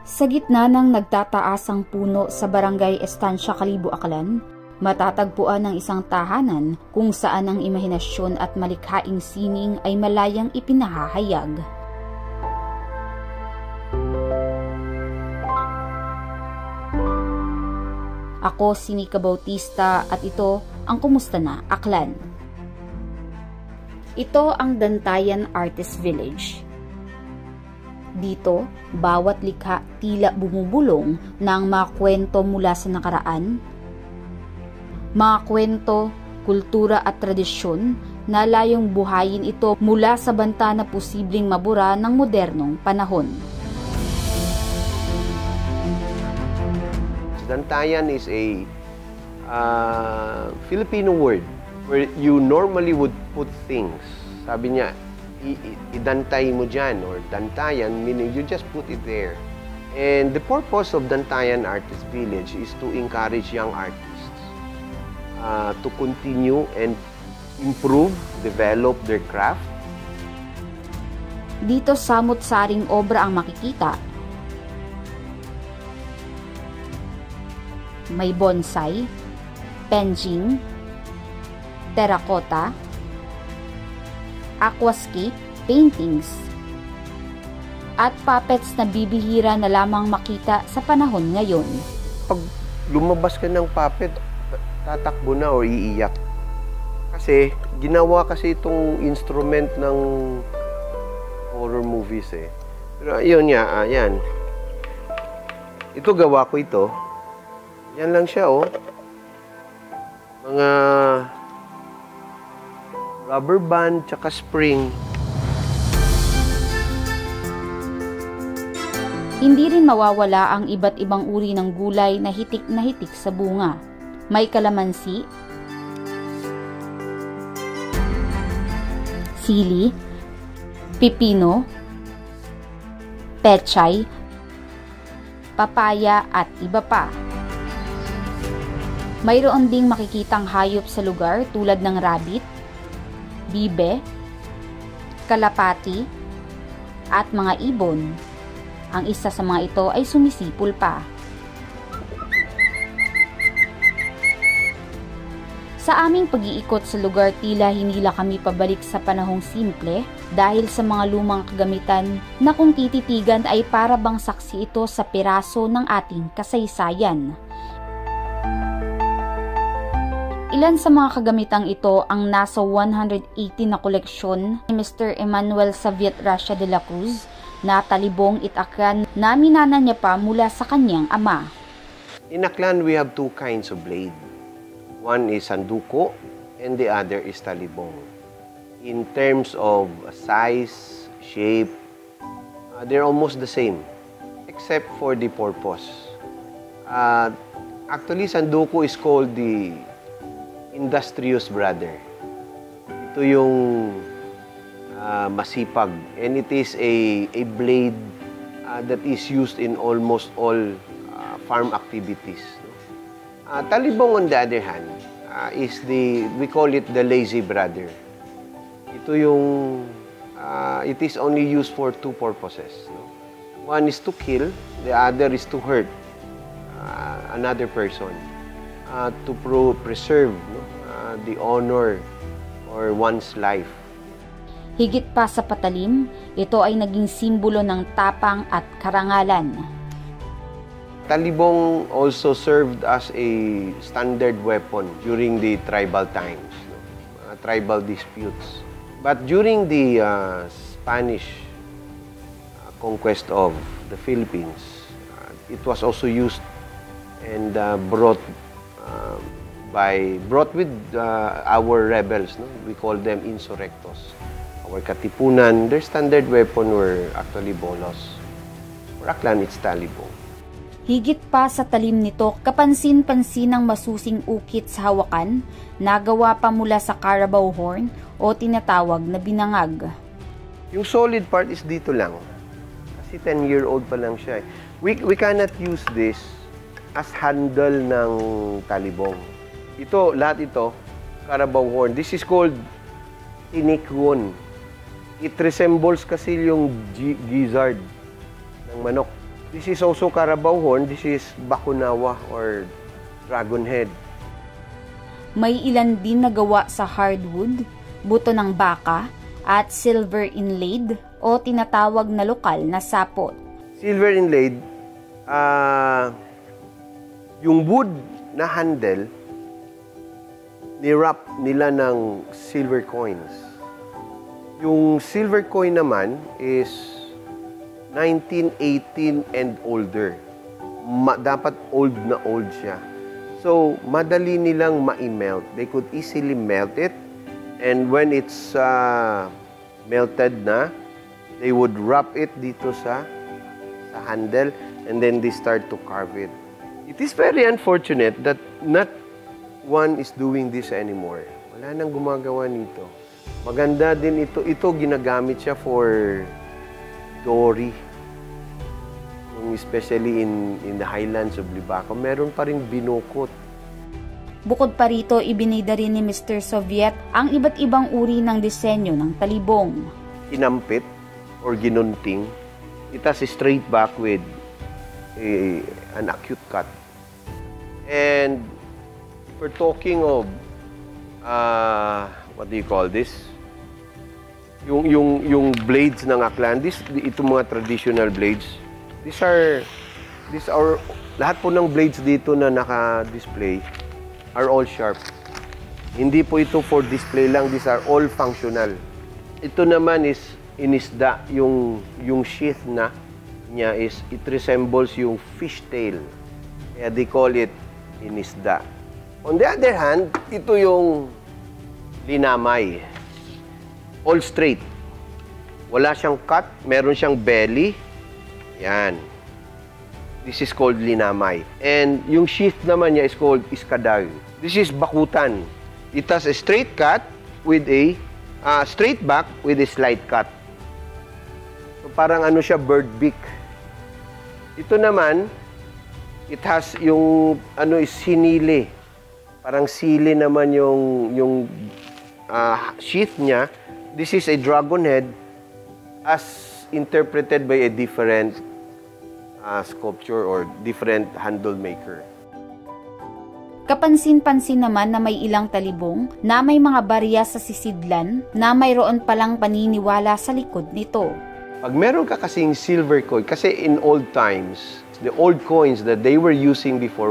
Sa gitna ng nagtataasang puno sa Barangay Estancia, Kalibo, Aklan, matatagpuan ang isang tahanan kung saan ang imahinasyon at malikhaing sining ay malayang ipinahahayag. Ako si Nika Bautista at ito ang Kumusta Na, Aklan. Ito ang Dantayan Artist Village. Dito, bawat likha tila bumubulong ng mga kwento mula sa nakaraan, mga kwento, kultura at tradisyon na layong buhayin ito mula sa banta na posibleng mabura ng modernong panahon. Dantayan is a Filipino word where you normally would put things. Sabi niya, idantay mo dyan, or dantayan, meaning you just put it there. And the purpose of Dantayan Artist Village is to encourage young artists to continue and improve, develop their craft. Dito samut-saring obra ang makikita. May bonsai, penjing, terracotta, aquascape, paintings, at puppets na bibihira na lamang makita sa panahon ngayon. Pag lumabas ka ng puppet, tatakbo na o iiyak. Kasi ginawa kasi itong instrument ng horror movies eh. Pero ayun nga, yan. Ito gawa ko ito. Yan lang siya oh. Mga rubber band, tsaka spring. Hindi rin mawawala ang iba't ibang uri ng gulay na hitik sa bunga. May kalamansi, sili, pipino, pechay, papaya at iba pa. Mayroon ding makikitang hayop sa lugar tulad ng rabbit, bibe, kalapati, at mga ibon. Ang isa sa mga ito ay sumisipol pa. Sa aming pag-iikot sa lugar, tila hinila kami pabalik sa panahong simple dahil sa mga lumang kagamitan na kung tititigan ay para bang saksi ito sa piraso ng ating kasaysayan. Ilan sa mga kagamitang ito ang nasa 180 na koleksyon ni Mr. Emmanuel Saviet Racia de la Cruz na talibong Aklan na minana niya pa mula sa kanyang ama. In Aklan, we have two kinds of blade. One is sanduko and the other is talibong. In terms of size, shape, they're almost the same except for the purpose. Actually, sanduko is called the industrious brother. Ito yung masipag, and it is a blade that is used in almost all farm activities. Talibong on the other hand is we call it the lazy brother. Ito yung it is only used for two purposes. One is to kill, the other is to hurt another person. To preserve the honor or one's life. Higit pa sa patalim, ito ay naging simbolo ng tapang at karangalan. Talibong also served as a standard weapon during the tribal times, tribal disputes. But during the Spanish conquest of the Philippines, it was also used and brought with our rebels, no? We call them insurrectos. Our katipunan, their standard weapon were actually bolos. For Aklan, it's talibong. Higit pa sa talim nito, kapansin-pansin ang masusing ukit sa hawakan, nagawa pa mula sa Carabao horn o tinatawag na binangag. Yung solid part is dito lang. Kasi 10-year-old pa lang siya. We cannot use this as handle ng talibong. Ito, lahat ito, Carabao horn. This is called tinikron. It resembles kasi yung gizzard ng manok. This is also Carabao horn. This is Bakunawa or dragon head. May ilan din nagawa sa hardwood, buto ng baka, at silver inlaid o tinatawag na lokal na sapot. Silver inlaid, yung wood na handle, ni-wrap nila ng silver coins. Yung silver coin naman is 1918 and older. Dapat old na old siya. So, madali nilang ma-melt. They could easily melt it. And when it's melted na, they would wrap it dito sa handle and then they start to carve it. It is very unfortunate that not one is doing this anymore. Wala nang gumagawa nito. Maganda din ito. Ito ginagamit siya for dory. Especially in the highlands of Libaco, meron pa rin binukot. Bukod pa rito, ibinida rin ni Mr. Soviet ang iba't ibang uri ng disenyo ng talibong. Kinampit or ginunting. It has a straight back with an acute cut. And if we're talking of, what do you call this? Yung blades ng aklan, ito mga traditional blades. These are lahat po ng blades dito na naka-display are all sharp. Hindi po ito for display lang, these are all functional. Ito naman is inisda, yung sheath niya is, it resembles yung fishtail. Kaya they call it inisda. On the other hand, ito yung linamay. All straight. Wala siyang cut, meron siyang belly. Yan. This is called linamay. And yung sheath naman niya is called iskadag. This is bakutan. It has a straight cut with a straight back with a slight cut. So parang ano siya, bird beak. Ito naman, it has yung ano is sinili. Parang sili naman yung sheath niya. This is a dragon head as interpreted by a different sculpture or different handle maker. Kapansin-pansin naman na may ilang talibong na may mga barya sa sisidlan na mayroon palang paniniwala sa likod nito. Pag meron ka kasing silver coin, kasi in old times, the old coins that they were using before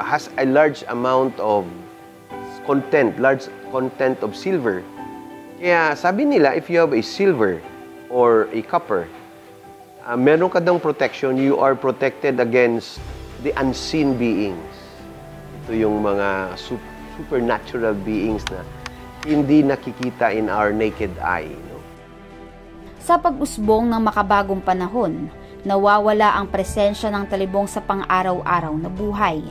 has a large amount of large content of silver. Kaya sabi nila, if you have a silver or a copper, meron ka dang protection, you are protected against the unseen beings. Ito yung mga supernatural beings na hindi nakikita in our naked eye. No? Sa pag-usbong ng makabagong panahon, nawawala ang presensya ng talibong sa pang-araw-araw na buhay.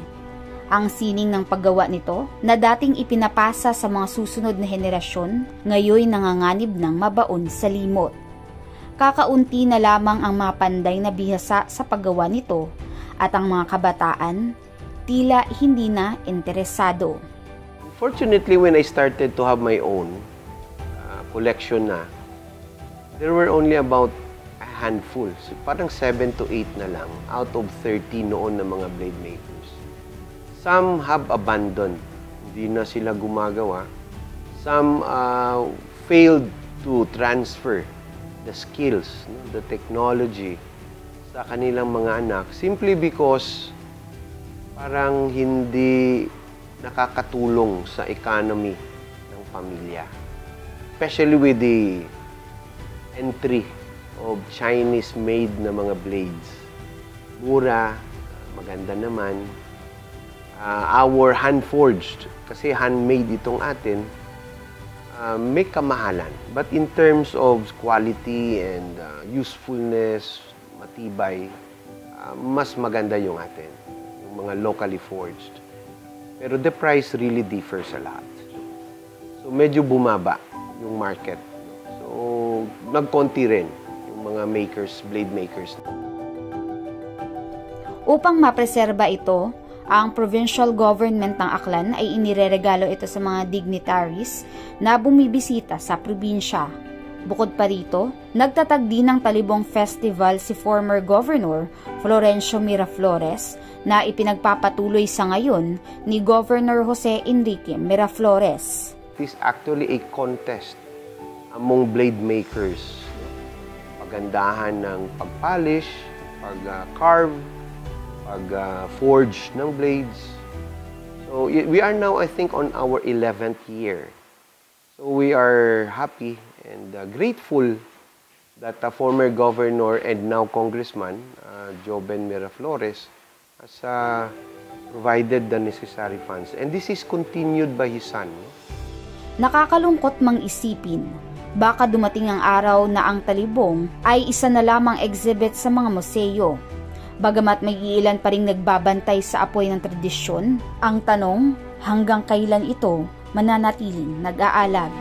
Ang sining ng paggawa nito na dating ipinapasa sa mga susunod na henerasyon, ngayon nanganganib ng mabaon sa limot. Kakaunti na lamang ang mga panday na bihasa sa paggawa nito at ang mga kabataan tila hindi na interesado. Fortunately, when I started to have my own collection na, there were only about a handful. So, parang 7 to 8 na lang out of 30 noon na mga blade makers. Some have abandoned. Hindi na sila gumagawa. Some failed to transfer the skills, the technology sa kanilang mga anak simply because parang hindi nakakatulong sa economy ng pamilya. Especially with the entry of Chinese-made na mga blades. Mura, maganda naman. Our hand-forged, kasi handmade itong atin, may kamahalan. But in terms of quality and usefulness, matibay, mas maganda yung atin, yung mga locally forged. Pero the price really differs a lot. So medyo bumaba yung market. So nagkonti rin yung mga makers, blade makers. Upang mapreserba ito, ang provincial government ng Aklan ay inireregalo ito sa mga dignitaries na bumibisita sa probinsya. Bukod pa rito, nagtatag din ng Talibong Festival si former Governor Florencio Miraflores na ipinagpapatuloy sa ngayon ni Governor Jose Enrique Miraflores. It is actually a contest among blade makers. Pagandahan ng pag-polish, pag-carve, pag-forge ng blades. So we are now, I think, on our 11th year. So we are happy and grateful that the former governor and now congressman, Joven Miraflores, has provided the necessary funds. And this is continued by his son. Nakakalungkot mang isipin, baka dumating ang araw na ang talibong ay isa na lamang exhibit sa mga museo. Bagamat may iilan pa ring nagbabantay sa apoy ng tradisyon, ang tanong, hanggang kailan ito mananatiling nag-aalab?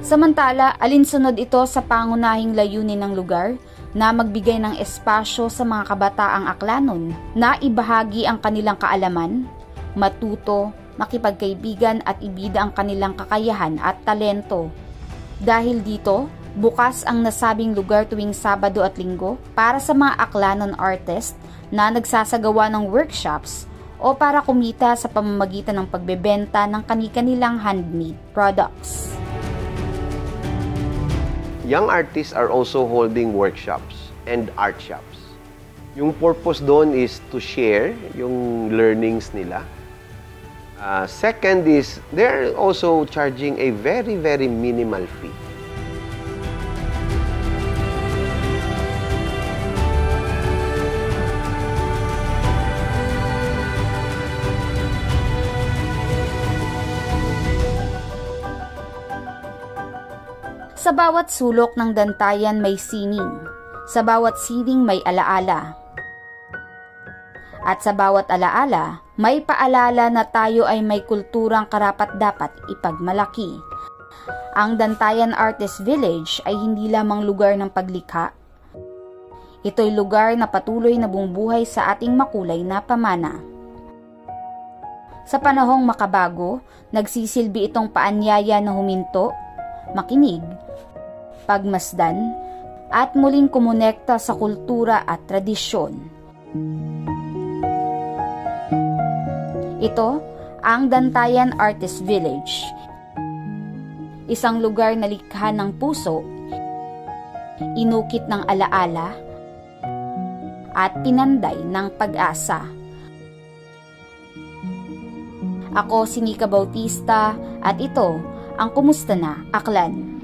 Samantala, alinsunod ito sa pangunahing layunin ng lugar na magbigay ng espasyo sa mga kabataang Aklanon na ibahagi ang kanilang kaalaman, matuto, makipagkaibigan at ibida ang kanilang kakayahan at talento. Dahil dito, bukas ang nasabing lugar tuwing Sabado at Linggo para sa mga Aklanon artist na nagsasagawa ng workshops o para kumita sa pamamagitan ng pagbebenta ng kani-kanilang handmade products. Young artists are also holding workshops and art shops. Yung purpose doon is to share yung learnings nila. Second is, they're also charging a very, very minimal fee. Sa bawat sulok ng Dantayan may sining, sa bawat sining may alaala. At sa bawat alaala, may paalala na tayo ay may kulturang karapat-dapat ipagmalaki. Ang Dantayan Artist Village ay hindi lamang lugar ng paglikha. Ito'y lugar na patuloy na bumubuhay sa ating makulay na pamana. Sa panahong makabago, nagsisilbi itong paanyaya na huminto, makinig, pagmasdan, at muling kumonekta sa kultura at tradisyon. Ito ang Dantayan Artist Village, isang lugar na likha ng puso, inukit ng alaala, at pinanday ng pag-asa. Ako si Nika Bautista at ito ang Kumusta Na Aklan.